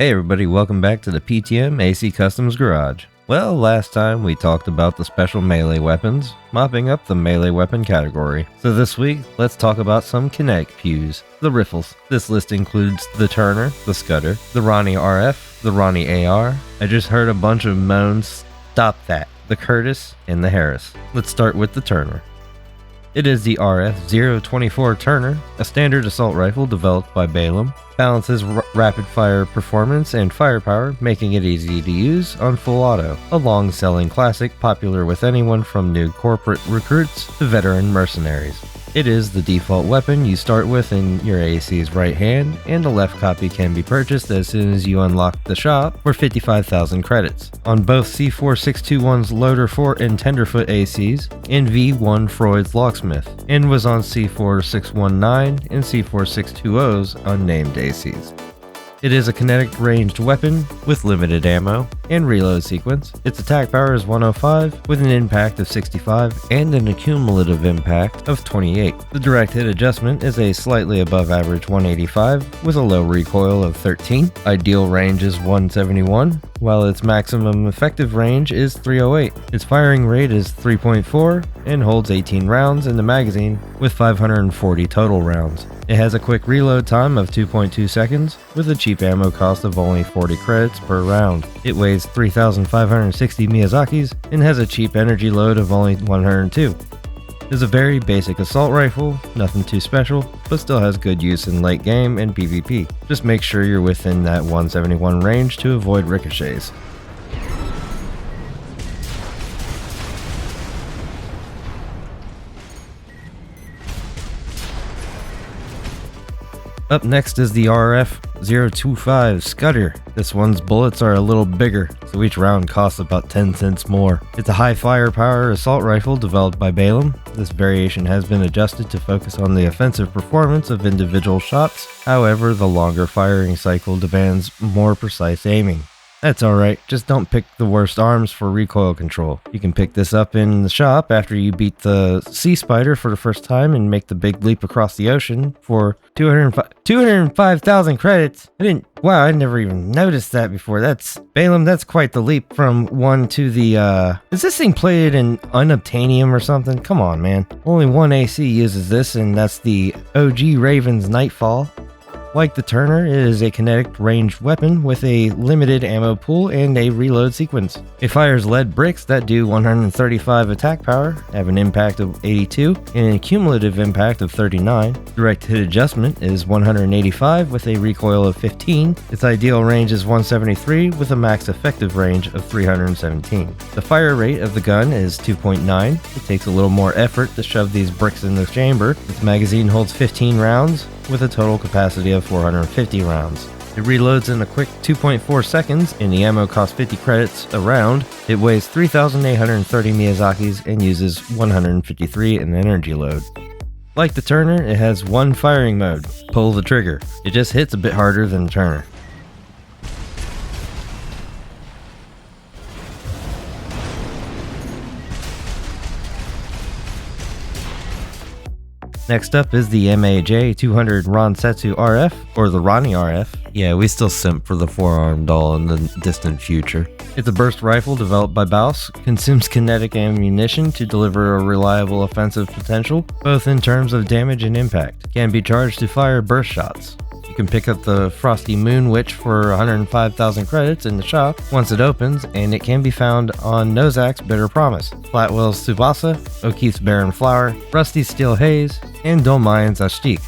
Hey everybody, welcome back to the PTM AC Customs Garage. Well, last time we talked about the special melee weapons, mopping up the melee weapon category. So this week, let's talk about some kinetic pews, the riffles. This list includes the Turner, the Scudder, the Ronnie RF, the Ronnie AR. I just heard a bunch of moans. Stop that. The Curtis and the Harris. Let's start with the Turner. It is the RF-024 Turner, a standard assault rifle developed by Balaam. Balances rapid-fire performance and firepower, making it easy to use on full auto. A long-selling classic popular with anyone from new corporate recruits to veteran mercenaries. It is the default weapon you start with in your AC's right hand, and a left copy can be purchased as soon as you unlock the shop for 55,000 credits. On both C4621's Loader 4 and Tenderfoot ACs, and V1 Freud's Locksmith, and was on C4619 and C4620's unnamed ACs. It is a kinetic ranged weapon with limited ammo and reload sequence. Its attack power is 105 with an impact of 65 and an accumulative impact of 28. The direct hit adjustment is a slightly above average 185 with a low recoil of 13. Ideal range is 171, while its maximum effective range is 308. Its firing rate is 3.4 and holds 18 rounds in the magazine with 540 total rounds. It has a quick reload time of 2.2 seconds with a cheap ammo cost of only 40 credits per round. It weighs 3,560 Miyazakis and has a cheap energy load of only 102. It is a very basic assault rifle, nothing too special, but still has good use in late game and PvP. Just make sure you're within that 171 range to avoid ricochets. Up next is the RF-025 Scudder. This one's bullets are a little bigger, so each round costs about 10 cents more. It's a high firepower assault rifle developed by Balaam. This variation has been adjusted to focus on the offensive performance of individual shots. However, the longer firing cycle demands more precise aiming. That's alright, just don't pick the worst arms for recoil control. You can pick this up in the shop after you beat the Sea Spider for the first time and make the big leap across the ocean for 205,000 credits. I never even noticed that before. That's, Balaam, that's quite the leap from one to the, is this thing plated in unobtainium or something? Come on, man. Only one AC uses this, and that's the OG Raven's Nightfall. Like the Turner, it is a kinetic ranged weapon with a limited ammo pool and a reload sequence. It fires lead bricks that do 135 attack power, have an impact of 82, and an cumulative impact of 39. Direct hit adjustment is 185 with a recoil of 15. Its ideal range is 173 with a max effective range of 317. The fire rate of the gun is 2.9. It takes a little more effort to shove these bricks in the chamber. Its magazine holds 15 rounds with a total capacity of 450 rounds. It reloads in a quick 2.4 seconds, and the ammo costs 50 credits a round. It weighs 3,830 Miyazakis and uses 153 in energy load. Like the Turner, it has one firing mode, pull the trigger. It just hits a bit harder than the Turner. Next up is the MAJ-200 Ronsetsu RF, or the Ronnie RF. Yeah, we still simp for the forearm doll in the distant future. It's a burst rifle developed by Baus, consumes kinetic ammunition to deliver a reliable offensive potential, both in terms of damage and impact. Can be charged to fire burst shots. You can pick up the Frosty Moon Witch for 105,000 credits in the shop once it opens, and it can be found on Nozak's Bitter Promise, Flatwell's Tsubasa, O'Keefe's Barren Flower, Rusty's Steel Haze, and Dolmayan's Ashtik.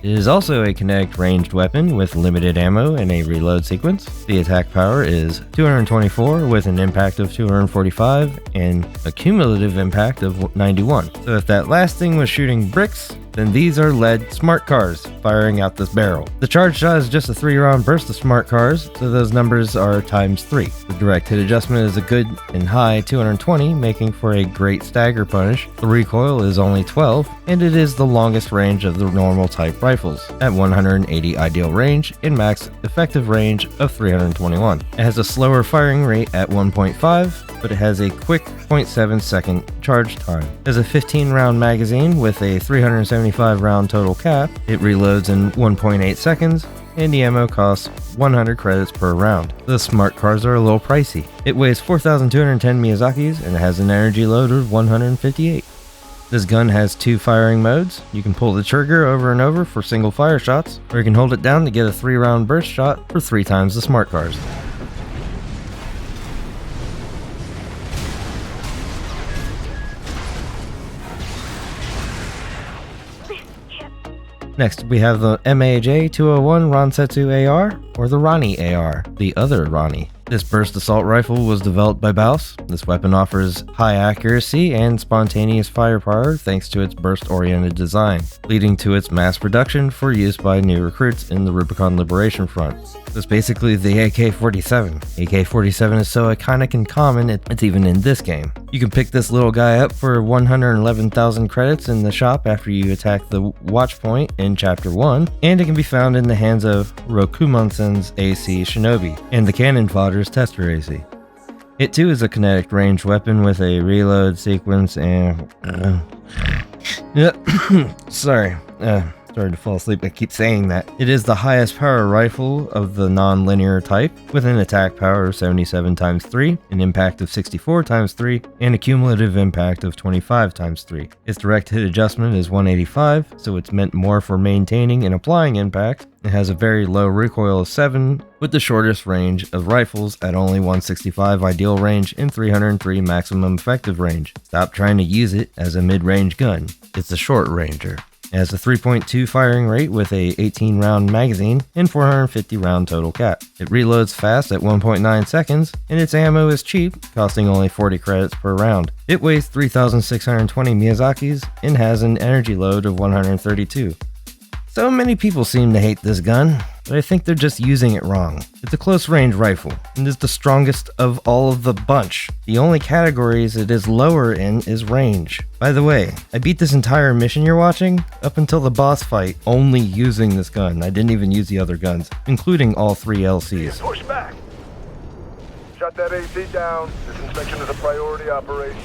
It is also a kinetic ranged weapon with limited ammo and a reload sequence. The attack power is 224 with an impact of 245 and a cumulative impact of 91. So if that last thing was shooting bricks, then these are lead smart cars firing out this barrel. The charge shot is just a 3-round burst of smart cars, so those numbers are times 3. The direct hit adjustment is a good and high 220, making for a great stagger punish. The recoil is only 12, and it is the longest range of the normal type rifles, at 180 ideal range and max effective range of 321. It has a slower firing rate at 1.5, but it has a quick 0.7 second charge time. It has a 15-round magazine with a 375 round total cap. It reloads in 1.8 seconds and the ammo costs 100 credits per round. The smart cars are a little pricey. It weighs 4,210 Miyazakis and it has an energy load of 158. This gun has 2 firing modes. You can pull the trigger over and over for single fire shots, or you can hold it down to get a 3-round burst shot for 3 times the smart cars. Next, we have the MAJ-201 Ransetsu AR, or the Rani AR, the other Rani. This burst assault rifle was developed by Baus. This weapon offers high accuracy and spontaneous firepower thanks to its burst-oriented design, leading to its mass production for use by new recruits in the Rubicon Liberation Front. It's basically the AK-47. AK-47 is so iconic and common, it's even in this game. You can pick this little guy up for 111,000 credits in the shop after you attack the watch point in Chapter 1, and it can be found in the hands of Rokumonsen's AC Shinobi, and the cannon fodder's Tester AC. It too is a kinetic ranged weapon with a reload sequence and... Sorry to fall asleep, I keep saying that. It is the highest power rifle of the non-linear type, with an attack power of 77 × 3, an impact of 64 × 3, and a cumulative impact of 25 × 3. Its direct hit adjustment is 185, so it's meant more for maintaining and applying impact. It has a very low recoil of 7, with the shortest range of rifles at only 165 ideal range and 303 maximum effective range. Stop trying to use it as a mid-range gun. It's a short ranger. It has a 3.2 firing rate with a 18 round magazine and 450 round total cap. It reloads fast at 1.9 seconds, and its ammo is cheap, costing only 40 credits per round. It weighs 3,620 Miyazakis and has an energy load of 132. So many people seem to hate this gun, but I think they're just using it wrong. It's a close-range rifle, and is the strongest of all of the bunch. The only categories it is lower in is range. By the way, I beat this entire mission you're watching, up until the boss fight, only using this gun. I didn't even use the other guns, including all 3 LCs. Push back! Shut that AC down. This inspection is a priority operation.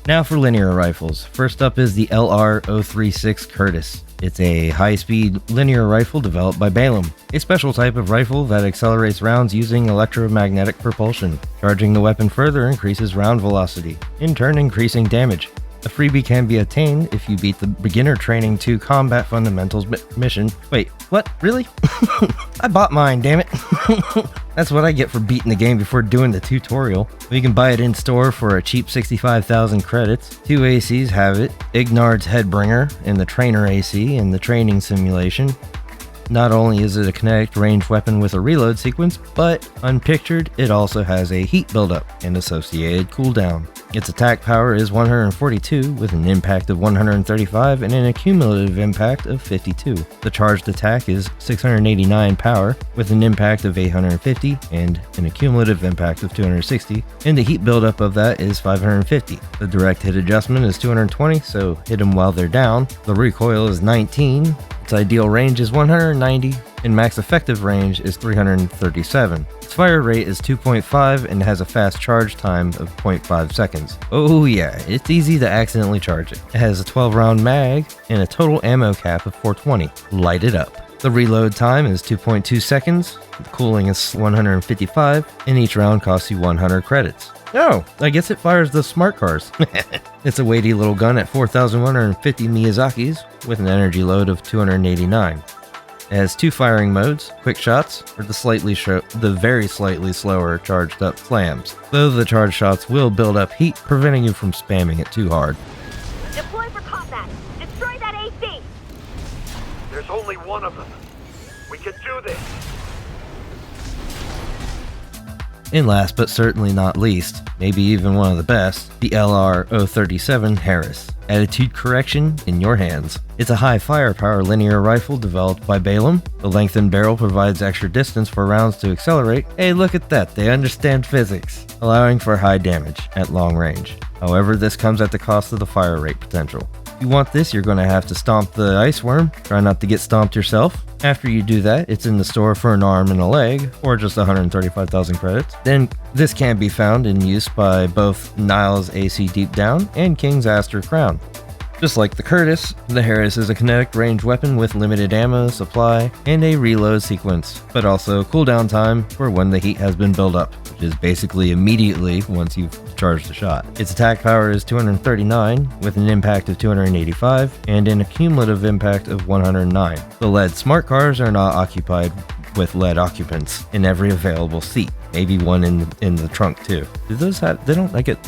Now for linear rifles. First up is the LR-036 Curtis. It's a high-speed linear rifle developed by Balaam, a special type of rifle that accelerates rounds using electromagnetic propulsion. Charging the weapon further increases round velocity, in turn increasing damage. A freebie can be attained if you beat the Beginner Training 2 Combat Fundamentals mission. Wait, what? Really? I bought mine, damn it. That's what I get for beating the game before doing the tutorial. You can buy it in store for a cheap 65,000 credits. 2 ACs have it, Ignard's Headbringer and the Trainer AC in the training simulation. Not only is it a kinetic ranged weapon with a reload sequence, but unpictured, it also has a heat buildup and associated cooldown. Its attack power is 142 with an impact of 135 and an accumulative impact of 52. The charged attack is 689 power with an impact of 850 and an accumulative impact of 260, and the heat buildup of that is 550. The direct hit adjustment is 220, so hit them while they're down. The recoil is 19. Its ideal range is 190, and max effective range is 337. Its fire rate is 2.5 and has a fast charge time of 0.5 seconds. Oh yeah, it's easy to accidentally charge it. It has a 12 round mag and a total ammo cap of 420. Light it up. The reload time is 2.2 seconds, the cooling is 155, and each round costs you 100 credits. Oh, I guess it fires the smart cars. It's a weighty little gun at 4,150 Miyazakis with an energy load of 289. It has 2 firing modes, quick shots, or the very slightly slower charged up slams, though the charged shots will build up heat, preventing you from spamming it too hard. Deploy for combat! Destroy that AC! There's only one of them. We can do this. And last but certainly not least, maybe even one of the best, the LR-037 Harris. Attitude correction in your hands. It's a high firepower linear rifle developed by Balaam. The lengthened barrel provides extra distance for rounds to accelerate. Hey, look at that, they understand physics, allowing for high damage at long range. However, this comes at the cost of the fire rate potential. If you want this, you're going to have to stomp the ice worm. Try not to get stomped yourself. After you do that, it's in the store for an arm and a leg, or just 135,000 credits. Then this can be found in use by both Nile's AC Deep Down and King's Aster Crown. Just like the Curtis, the Harris is a kinetic range weapon with limited ammo supply and a reload sequence, but also cooldown time for when the heat has been built up, which is basically immediately once you've charged the shot. Its attack power is 239 with an impact of 285 and an accumulative impact of 109. The lead smart cars are not occupied with lead occupants in every available seat. Maybe one in the trunk too. Do those have,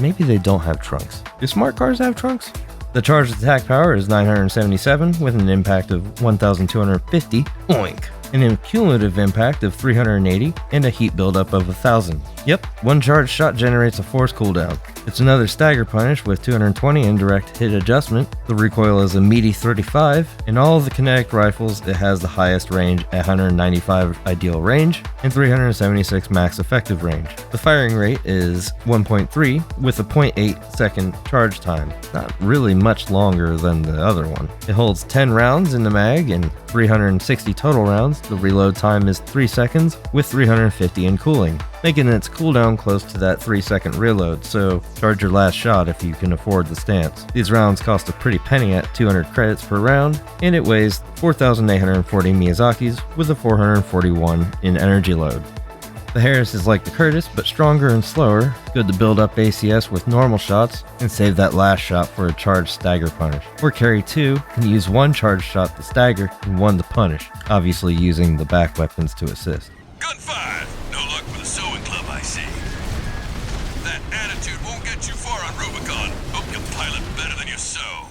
maybe they don't have trunks. Do smart cars have trunks? The charged attack power is 977 with an impact of 1250, oink, an cumulative impact of 380, and a heat buildup of 1000. Yep, one charged shot generates a force cooldown. It's another stagger punish with 220 indirect hit adjustment. The recoil is a meaty 35. In all of the kinetic rifles, it has the highest range at 195 ideal range and 376 max effective range. The firing rate is 1.3 with a 0.8 second charge time. Not really much longer than the other one. It holds 10 rounds in the mag and 360 total rounds. The reload time is 3 seconds with 350 in cooling, making its cooldown close to that 3-second reload, so charge your last shot if you can afford the stance. These rounds cost a pretty penny at 200 credits per round, and it weighs 4,840 Miyazakis with a 441 in energy load. The Harris is like the Curtis, but stronger and slower, good to build up ACS with normal shots, and save that last shot for a charged stagger punish. Or carry 2, and use 1 charged shot to stagger, and 1 to punish, obviously using the back weapons to assist. Gunfire! No luck with the sewing club, I see. That attitude won't get you far on Rubicon. Hope you pilot better than you sew.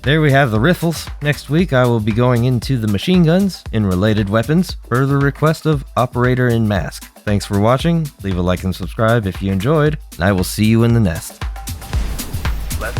There we have the riffles. Next week I will be going into the machine guns and related weapons per the request of Operator in Mask. Thanks for watching, leave a like and subscribe if you enjoyed, and I will see you in the nest. Left